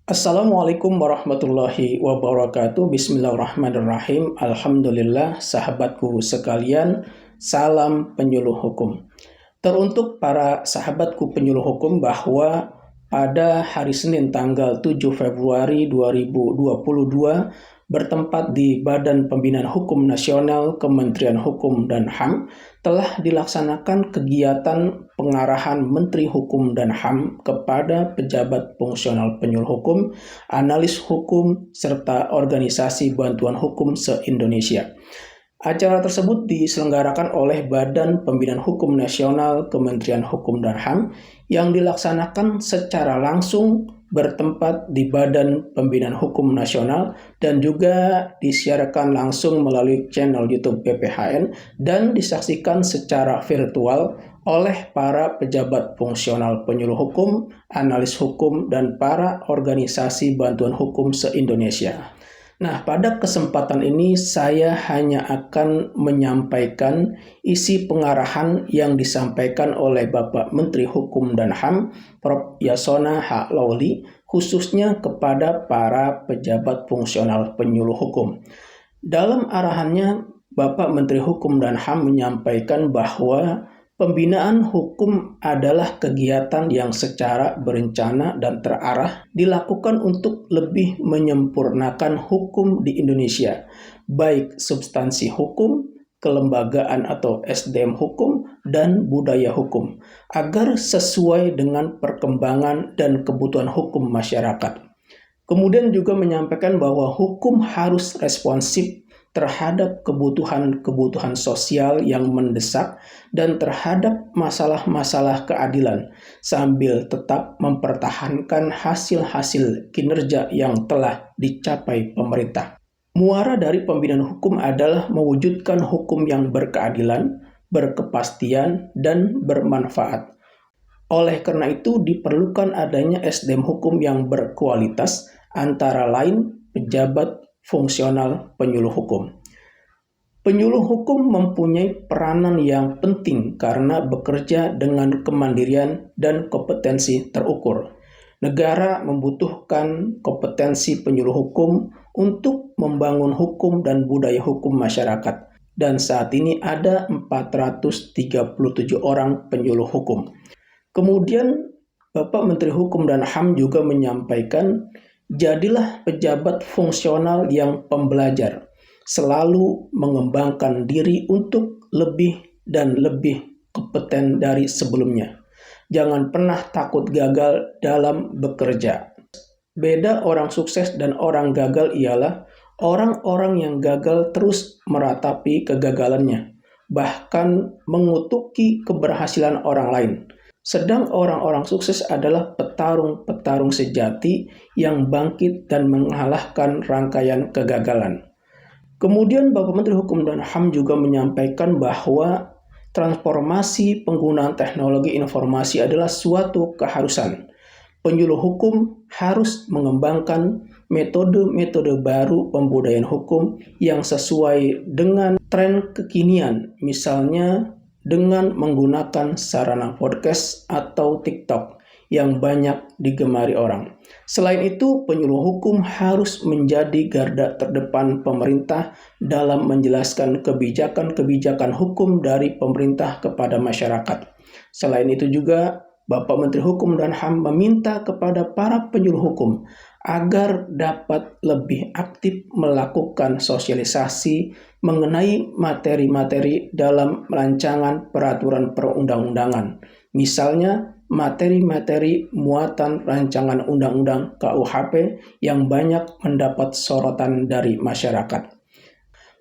Assalamualaikum warahmatullahi wabarakatuh. Bismillahirrahmanirrahim. Alhamdulillah, sahabatku sekalian, salam penyuluh hukum. Teruntuk para sahabatku penyuluh hukum bahwa pada hari Senin tanggal 7 Februari 2022 bertempat di Badan Pembinaan Hukum Nasional Kementerian Hukum dan HAM telah dilaksanakan kegiatan pengarahan Menteri Hukum dan HAM kepada pejabat fungsional penyuluh hukum, analis hukum, serta organisasi bantuan hukum se-Indonesia. Acara tersebut diselenggarakan oleh Badan Pembinaan Hukum Nasional Kementerian Hukum dan HAM yang dilaksanakan secara langsung bertempat di Badan Pembinaan Hukum Nasional dan juga disiarkan langsung melalui channel YouTube BPHN dan disaksikan secara virtual oleh para pejabat fungsional penyuluh hukum, analis hukum, dan para organisasi bantuan hukum se-Indonesia. Nah, pada kesempatan ini saya hanya akan menyampaikan isi pengarahan yang disampaikan oleh Bapak Menteri Hukum dan HAM, Prof. Yasona H. Lawli, khususnya kepada para pejabat fungsional penyuluh hukum. Dalam arahannya, Bapak Menteri Hukum dan HAM menyampaikan bahwa pembinaan hukum adalah kegiatan yang secara berencana dan terarah dilakukan untuk lebih menyempurnakan hukum di Indonesia, baik substansi hukum, kelembagaan atau SDM hukum, dan budaya hukum, agar sesuai dengan perkembangan dan kebutuhan hukum masyarakat. Kemudian juga menyampaikan bahwa hukum harus responsif terhadap kebutuhan-kebutuhan sosial yang mendesak dan terhadap masalah-masalah keadilan, sambil tetap mempertahankan hasil-hasil kinerja yang telah dicapai pemerintah. Muara dari pembinaan hukum adalah mewujudkan hukum yang berkeadilan, berkepastian, dan bermanfaat. Oleh karena itu, diperlukan adanya SDM hukum yang berkualitas, antara lain pejabat fungsional penyuluh hukum. Penyuluh hukum mempunyai peranan yang penting karena bekerja dengan kemandirian dan kompetensi terukur. Negara membutuhkan kompetensi penyuluh hukum untuk membangun hukum dan budaya hukum masyarakat. Dan saat ini ada 437 orang penyuluh hukum. Kemudian Bapak Menteri Hukum dan HAM juga menyampaikan, jadilah pejabat fungsional yang pembelajar, selalu mengembangkan diri untuk lebih dan lebih kompeten dari sebelumnya. Jangan pernah takut gagal dalam bekerja. Beda orang sukses dan orang gagal ialah orang-orang yang gagal terus meratapi kegagalannya, bahkan mengutuki keberhasilan orang lain. Sedang orang-orang sukses adalah petarung-petarung sejati yang bangkit dan mengalahkan rangkaian kegagalan. Kemudian Bapak Menteri Hukum dan HAM juga menyampaikan bahwa transformasi penggunaan teknologi informasi adalah suatu keharusan. Penyuluh hukum harus mengembangkan metode-metode baru pembudayaan hukum yang sesuai dengan tren kekinian, misalnya dengan menggunakan sarana podcast atau TikTok yang banyak digemari orang. Selain itu, penyuluh hukum harus menjadi garda terdepan pemerintah dalam menjelaskan kebijakan-kebijakan hukum dari pemerintah kepada masyarakat. Selain itu juga, Bapak Menteri Hukum dan HAM meminta kepada para penyuluh hukum agar dapat lebih aktif melakukan sosialisasi mengenai materi-materi dalam rancangan peraturan perundang-undangan. Misalnya, materi-materi muatan rancangan undang-undang KUHP yang banyak mendapat sorotan dari masyarakat.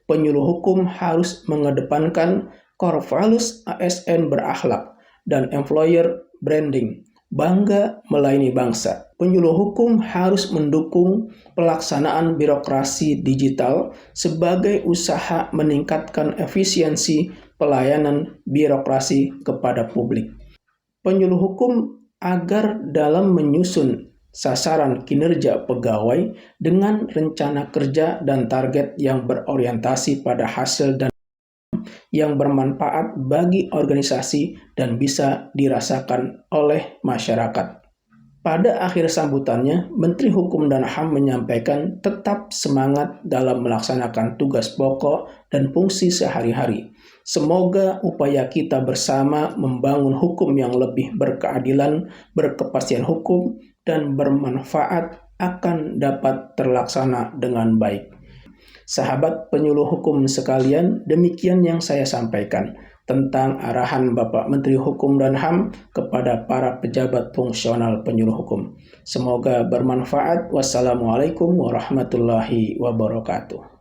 Penyuluh hukum harus mengedepankan core values ASN berakhlak dan employer branding, bangga melayani bangsa. Penyuluh hukum harus mendukung pelaksanaan birokrasi digital sebagai usaha meningkatkan efisiensi pelayanan birokrasi kepada publik. Penyuluh hukum agar dalam menyusun sasaran kinerja pegawai dengan rencana kerja dan target yang berorientasi pada hasil dan yang bermanfaat bagi organisasi dan bisa dirasakan oleh masyarakat. Pada akhir sambutannya, Menteri Hukum dan HAM menyampaikan tetap semangat dalam melaksanakan tugas pokok dan fungsi sehari-hari. Semoga upaya kita bersama membangun hukum yang lebih berkeadilan, berkepastian hukum, dan bermanfaat akan dapat terlaksana dengan baik. Sahabat penyuluh hukum sekalian, demikian yang saya sampaikan tentang arahan Bapak Menteri Hukum dan HAM kepada para pejabat fungsional penyuluh hukum. Semoga bermanfaat. Wassalamualaikum warahmatullahi wabarakatuh.